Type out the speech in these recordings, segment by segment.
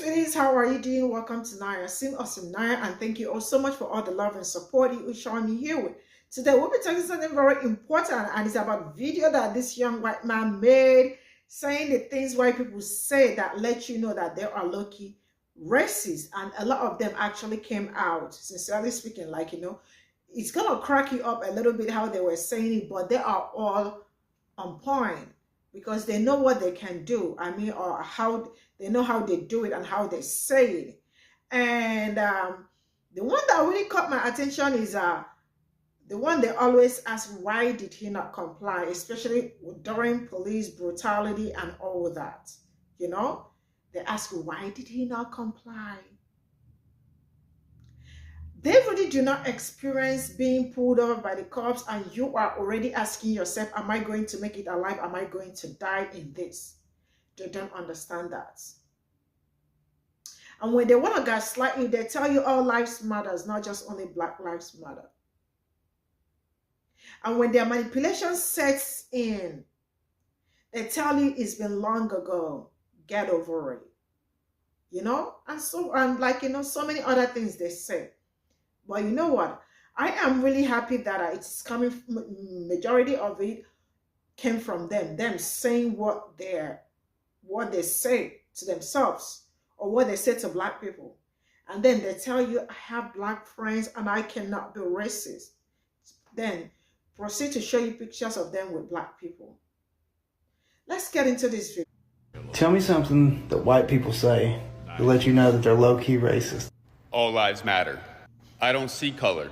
sweeties, how are you doing? Welcome to Naya Sim or Cimnanya, and thank you all so much for all the love and support you show me here with. Today we'll be talking something very important, and it's about video that this young white man made saying the things white people say that let you know that they are low-key racist, and a lot of them actually came out. Sincerely speaking, it's gonna crack you up a little bit how they were saying it, but they are all on point because they know what they can do. Or how they know how they do it and how they say it. And the one that really caught my attention is the one they always ask, why did he not comply, especially during police brutality and all that. They ask, why did he not comply? They really do not experience being pulled over by the cops, and you are already asking yourself, am I going to make it alive? Am I going to die in this? They don't understand that. And when they want to gaslight you, they tell you all lives matters, not just only Black lives matter. And when their manipulation sets in, they tell you it's been long ago, get over it. And so many other things they say. But you know what? I am really happy that it's coming, majority of it came from them saying what they say to themselves or what they say to Black people. And then they tell you, I have Black friends and I cannot be racist. Then proceed to show you pictures of them with Black people. Let's get into this video. Tell me something that white people say to let you know that they're low-key racist. All lives matter. I don't see color.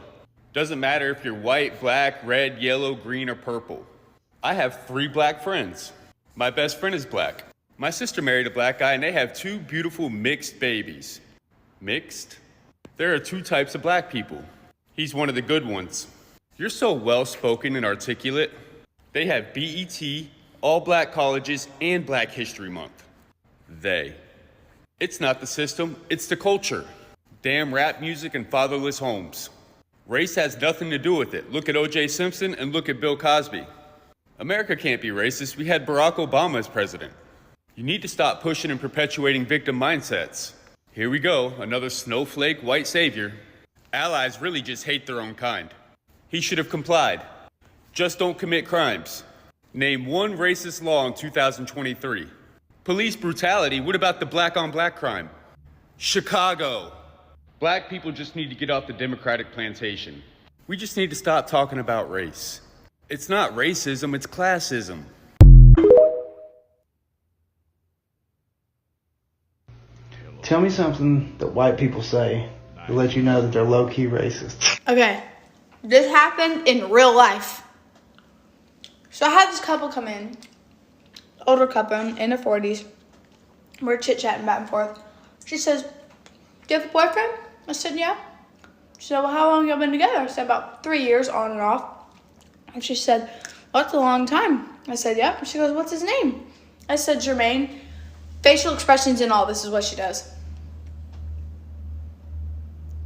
Doesn't matter if you're white, black, red, yellow, green, or purple. I have 3 Black friends. My best friend is Black. My sister married a Black guy and they have 2 beautiful mixed babies. Mixed? There are 2 types of Black people. He's one of the good ones. You're so well-spoken and articulate. They have BET, all Black colleges, and Black History Month. They. It's not the system, it's the culture. Damn rap music and fatherless homes. Race has nothing to do with it. Look at O.J. Simpson and look at Bill Cosby. America can't be racist. We had Barack Obama as president. You need to stop pushing and perpetuating victim mindsets. Here we go, another snowflake white savior. Allies really just hate their own kind. He should have complied. Just don't commit crimes. Name one racist law in 2023. Police brutality, what about the black on black crime? Chicago. Black people just need to get off the Democratic plantation. We just need to stop talking about race. It's not racism, it's classism. Tell me something that white people say to let you know that they're low-key racist. Okay, this happened in real life. So I had this couple come in, older couple in their 40s. We're chit-chatting back and forth. She says, do you have a boyfriend? I said, yeah. She said, well, how long have y'all been together? I said, about 3 years on and off. And she said, well, that's a long time. I said, yeah. And she goes, what's his name? I said, Jermaine. Facial expressions and all, this is what she does.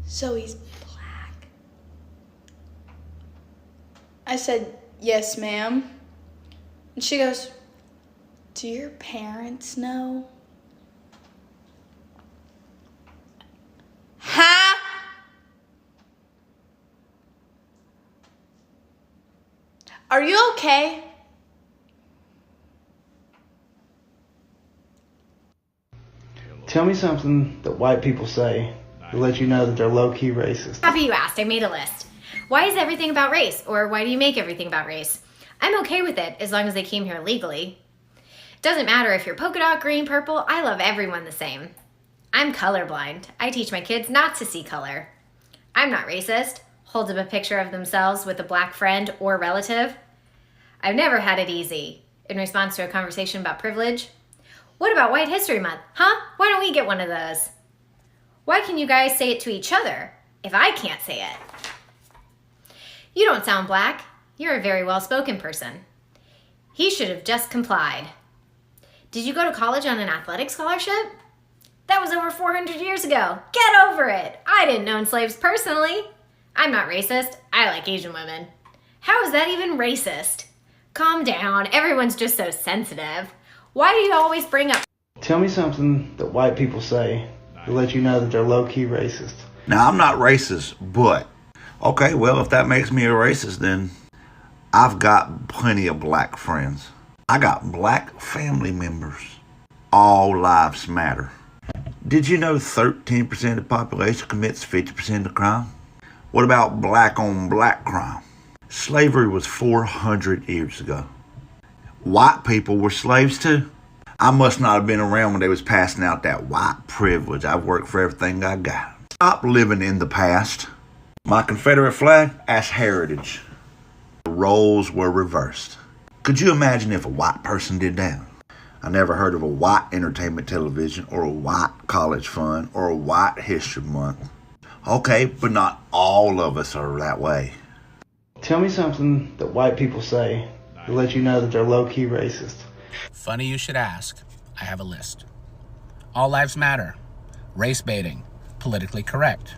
So he's Black. I said, yes, ma'am. And she goes, do your parents know? Huh? Are you okay? Tell me something that white people say to let you know that they're low-key racist. Happy you asked. I made a list. Why is everything about race? Or why do you make everything about race? I'm okay with it as long as they came here legally. Doesn't matter if you're polka dot, green, purple, I love everyone the same. I'm colorblind. I teach my kids not to see color. I'm not racist. Holds up a picture of themselves with a Black friend or relative. I've never had it easy. In response to a conversation about privilege. What about White History Month? Huh? Why don't we get one of those? Why can you guys say it to each other if I can't say it? You don't sound Black. You're a very well-spoken person. He should have just complied. Did you go to college on an athletic scholarship? That was over 400 years ago. Get over it. I didn't own slaves personally. I'm not racist. I like Asian women. How is that even racist? Calm down. Everyone's just so sensitive. Why do you always bring up Tell me something that white people say to let you know that they're low-key racist. Now, I'm not racist, but, okay, well, if that makes me a racist, then I've got plenty of black friends. I got black family members. All lives matter. Did you know 13% of the population commits 50% of crime? What about black on black crime? Slavery was 400 years ago. White people were slaves too. I must not have been around when they was passing out that white privilege. I've worked for everything I got. Stop living in the past. My Confederate flag, that's heritage. The roles were reversed. Could you imagine if a white person did that? I never heard of a white entertainment television or a white college fund or a white history month. Okay, but not all of us are that way. Tell me something that white people say to let you know that they're low-key racist. Funny you should ask. I have a list. All lives matter. Race baiting. Politically correct.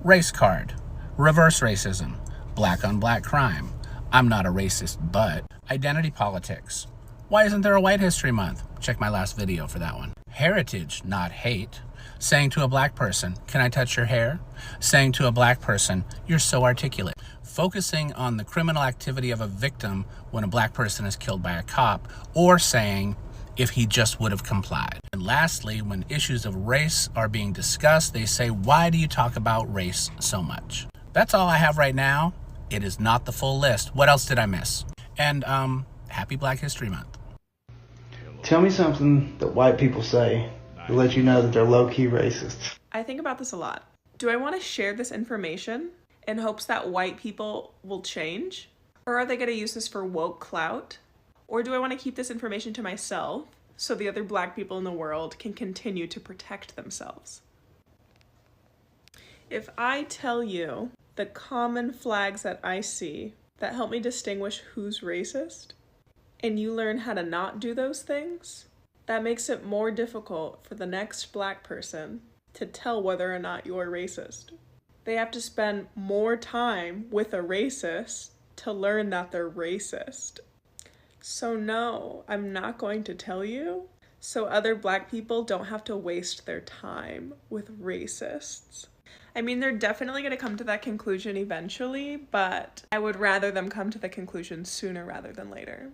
Race card. Reverse racism. Black on black crime. I'm not a racist, but identity politics. Why isn't there a White History Month? Check my last video for that one. Heritage, not hate. Saying to a black person, can I touch your hair? Saying to a black person, you're so articulate. Focusing on the criminal activity of a victim when a black person is killed by a cop, or saying if he just would have complied. And lastly, when issues of race are being discussed, they say, why do you talk about race so much? That's all I have right now. It is not the full list. What else did I miss? And happy Black History Month. Tell me something that white people say to let you know that they're low-key racist. I think about this a lot. Do I want to share this information in hopes that white people will change? Or are they going to use this for woke clout? Or do I want to keep this information to myself so the other black people in the world can continue to protect themselves? If I tell you the common flags that I see that help me distinguish who's racist, and you learn how to not do those things, that makes it more difficult for the next black person to tell whether or not you're racist. They have to spend more time with a racist to learn that they're racist. So no, I'm not going to tell you so other black people don't have to waste their time with racists. I mean, they're definitely going to come to that conclusion eventually, but I would rather them come to the conclusion sooner rather than later.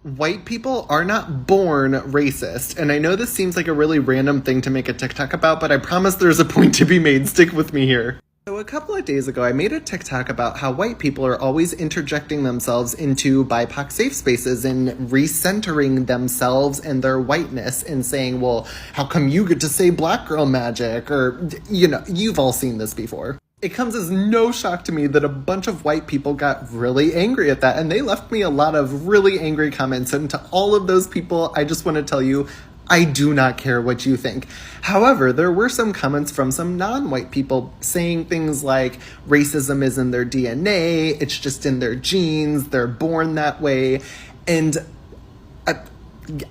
White people are not born racist, and I know this seems like a really random thing to make a TikTok about, but I promise there's a point to be made. Stick with me here. So a couple of days ago, I made a TikTok about how white people are always interjecting themselves into BIPOC safe spaces and recentering themselves and their whiteness and saying, well, how come you get to say black girl magic? Or, you know, you've all seen this before. It comes as no shock to me that a bunch of white people got really angry at that, and they left me a lot of really angry comments. And to all of those people, I just want to tell you, I do not care what you think. However, there were some comments from some non-white people saying things like racism is in their DNA, it's just in their genes, they're born that way, and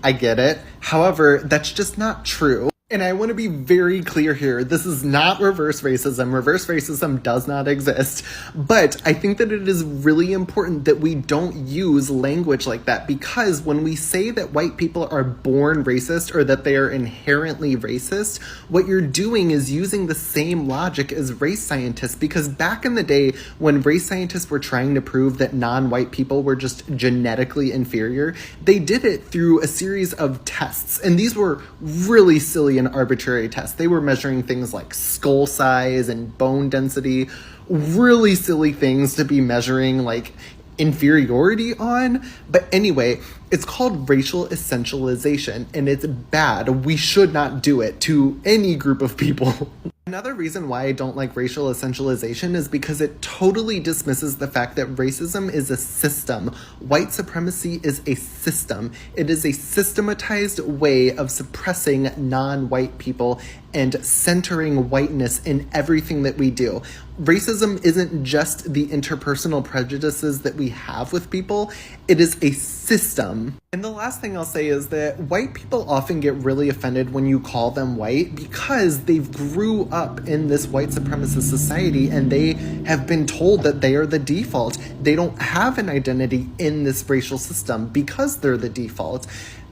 I get it. However, that's just not true. And I want to be very clear here. This is not reverse racism. Reverse racism does not exist. But I think that it is really important that we don't use language like that, because when we say that white people are born racist or that they are inherently racist, what you're doing is using the same logic as race scientists. Because back in the day when race scientists were trying to prove that non-white people were just genetically inferior, they did it through a series of tests. And these were really silly and arbitrary tests. They were measuring things like skull size and bone density, really silly things to be measuring like inferiority on. But anyway, it's called racial essentialization, and it's bad. We should not do it to any group of people. Another reason why I don't like racial essentialization is because it totally dismisses the fact that racism is a system. White supremacy is a system. It is a systematized way of suppressing non-white people and centering whiteness in everything that we do. Racism isn't just the interpersonal prejudices that we have with people, it is a system. And the last thing I'll say is that white people often get really offended when you call them white because they've grew up in this white supremacist society and they have been told that they are the default. They don't have an identity in this racial system because they're the default.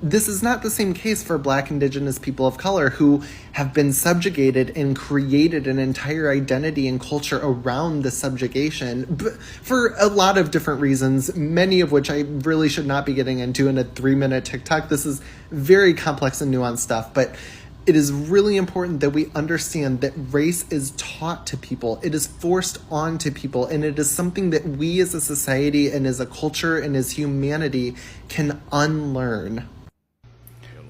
This is not the same case for Black, Indigenous people of color who have been subjugated and created an entire identity and culture around the subjugation for a lot of different reasons, many of which I really should not be getting into in a 3-minute TikTok. This is very complex and nuanced stuff, but it is really important that we understand that race is taught to people. It is forced onto people, and it is something that we as a society and as a culture and as humanity can unlearn.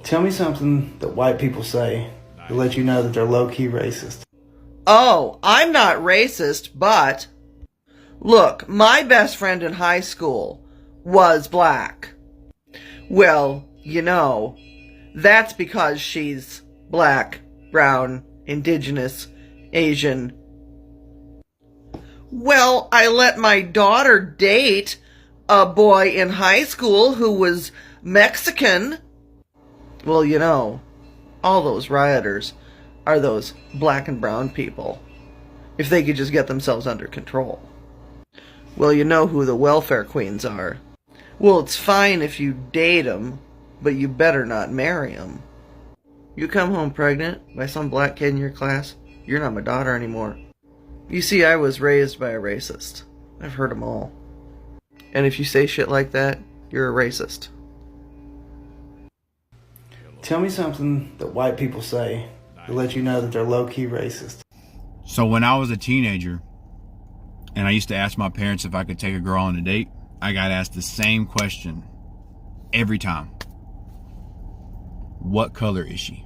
Tell me something that white people say to let you know that they're low-key racist. Oh, I'm not racist, but look, my best friend in high school was black. Well, you know, that's because she's black, brown, indigenous, Asian. Well, I let my daughter date a boy in high school who was Mexican. Well, you know, all those rioters are those black and brown people. If they could just get themselves under control. Well, you know who the welfare queens are. Well, it's fine if you date them, but you better not marry them. You come home pregnant by some black kid in your class, you're not my daughter anymore. You see, I was raised by a racist. I've heard them all. And if you say shit like that, you're a racist. Tell me something that white people say to let you know that they're low-key racist. So when I was a teenager, and I used to ask my parents if I could take a girl on a date, I got asked the same question every time. What color is she?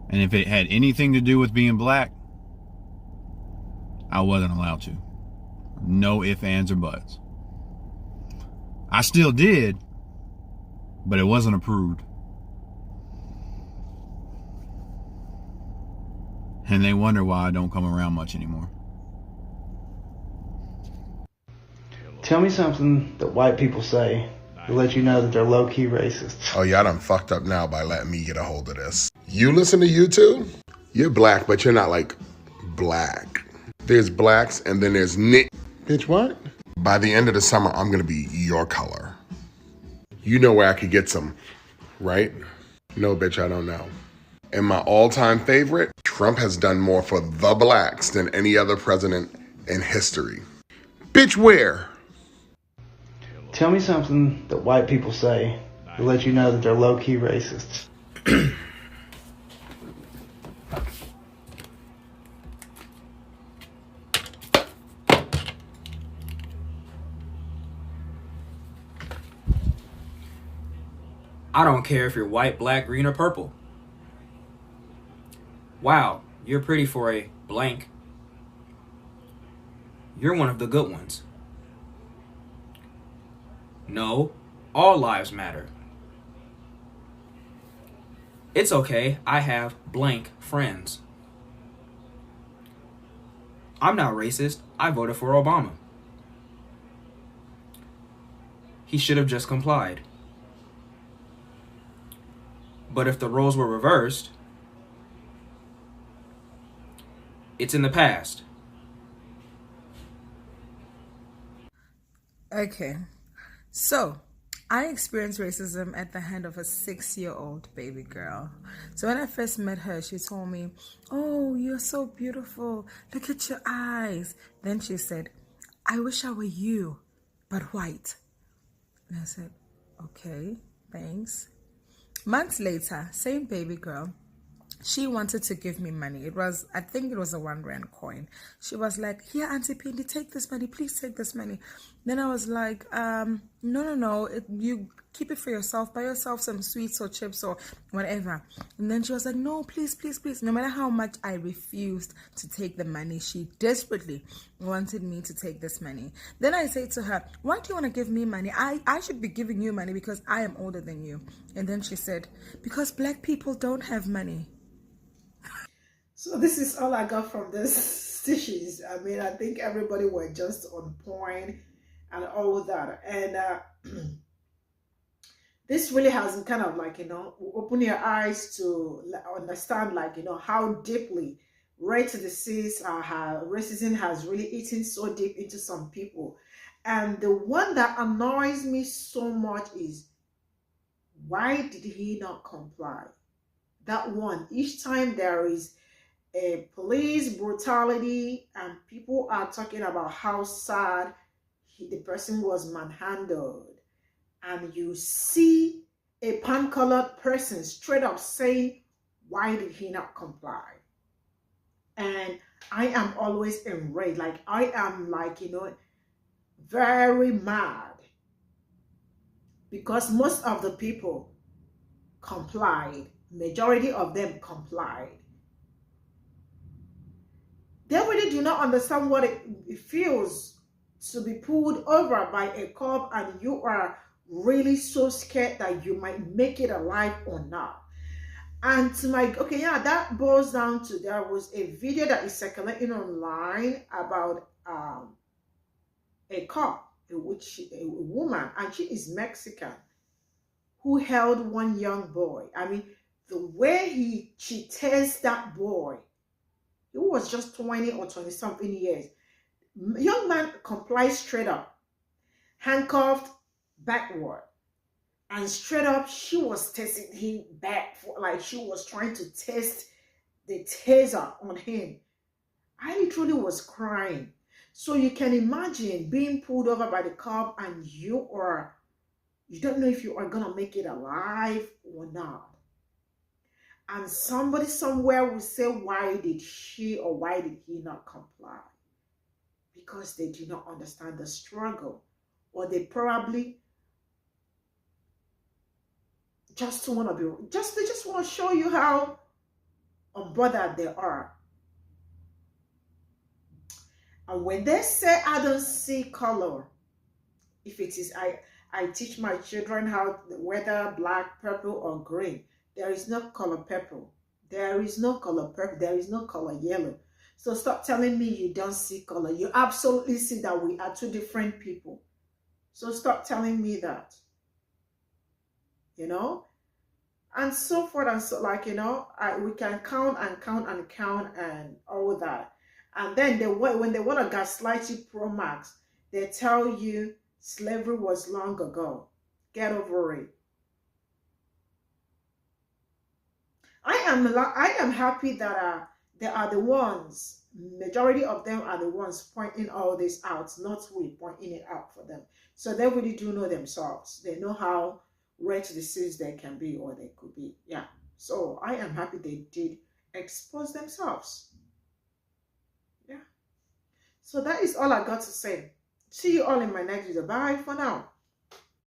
And if it had anything to do with being black, I wasn't allowed to. No ifs, ands, or buts. I still did, but it wasn't approved. And they wonder why I don't come around much anymore. Tell me something that white people say to let you know that they're low-key racist. Oh, y'all done fucked up now by letting me get a hold of this. You listen to YouTube? You're black, but you're not like black. There's blacks and then there's Bitch, what? By the end of the summer, I'm gonna be your color. You know where I could get some, right? No, bitch, I don't know. And my all-time favorite, Trump has done more for the blacks than any other president in history. Bitch, where? Tell me something that white people say to let you know that they're low-key racist. I don't care if you're white, black, green, or purple. Wow, you're pretty for a blank. You're one of the good ones. No, all lives matter. It's okay, I have blank friends. I'm not racist, I voted for Obama. He should have just complied. But if the roles were reversed, it's in the past. Okay, so I experienced racism at the hand of a 6-year-old baby girl. So when I first met her, she told me, "Oh, you're so beautiful. Look at your eyes." Then she said, "I wish I were you, but white." And I said, "Okay, thanks." Months later, same baby girl, she wanted to give me money. I think it was a 1 rand coin. She was like, "Here, Auntie Pindy, take this money. Please take this money." Then I was like, no. You keep it for yourself. Buy yourself some sweets or chips or whatever. And then she was like, "No, please, please, please." No matter how much I refused to take the money, she desperately wanted me to take this money. Then I said to her, "Why do you want to give me money? I should be giving you money because I am older than you." And then she said, "Because black people don't have money." So this is all I got from this stitches. I mean, I think everybody were just on point and all that. And this really has kind of like, open your eyes to understand, like, how deeply racism has really eaten so deep into some people. And the one that annoys me so much is, why did he not comply? That one, each time there is a police brutality and people are talking about how sad the person was manhandled, and you see a pan-colored person straight up saying, why did he not comply? And I am always enraged. Like, I am like, very mad, because most of the people complied. Majority of them complied. They really do not understand what it feels to be pulled over by a cop and you are really so scared that you might make it alive or not. And to my, okay, yeah, that boils down to, there was a video that is circulating online about a cop, a woman, and she is Mexican, who held one young boy. I mean, the way she tears that boy, he was just 20 or 20 something years. Young man complies straight up, handcuffed backward, and straight up she was testing him back, for like she was trying to test the taser on him. I literally was crying. So you can imagine being pulled over by the cop and you don't know if you are gonna make it alive or not. And somebody somewhere will say, why did she or why did he not comply? Because they do not understand the struggle, or they probably just want to they just want to show you how unbothered they are. And when they say, I don't see color, if it is, I teach my children how, whether black, purple, or green. There is no color purple. There is no color purple. There is no color yellow. So stop telling me you don't see color. You absolutely see that we are two different people. So stop telling me that. And so forth and so, like, we can count and count and count and all that. And then when they want to gaslight you pro max, they tell you slavery was long ago. Get over it. I am happy that they are the ones, majority of them are the ones pointing all this out, not we pointing it out for them. So they really do know themselves. They know how rich disease they can be, or they could be. Yeah. So I am happy they did expose themselves. Yeah. So that is all I got to say. See you all in my next video. Bye for now.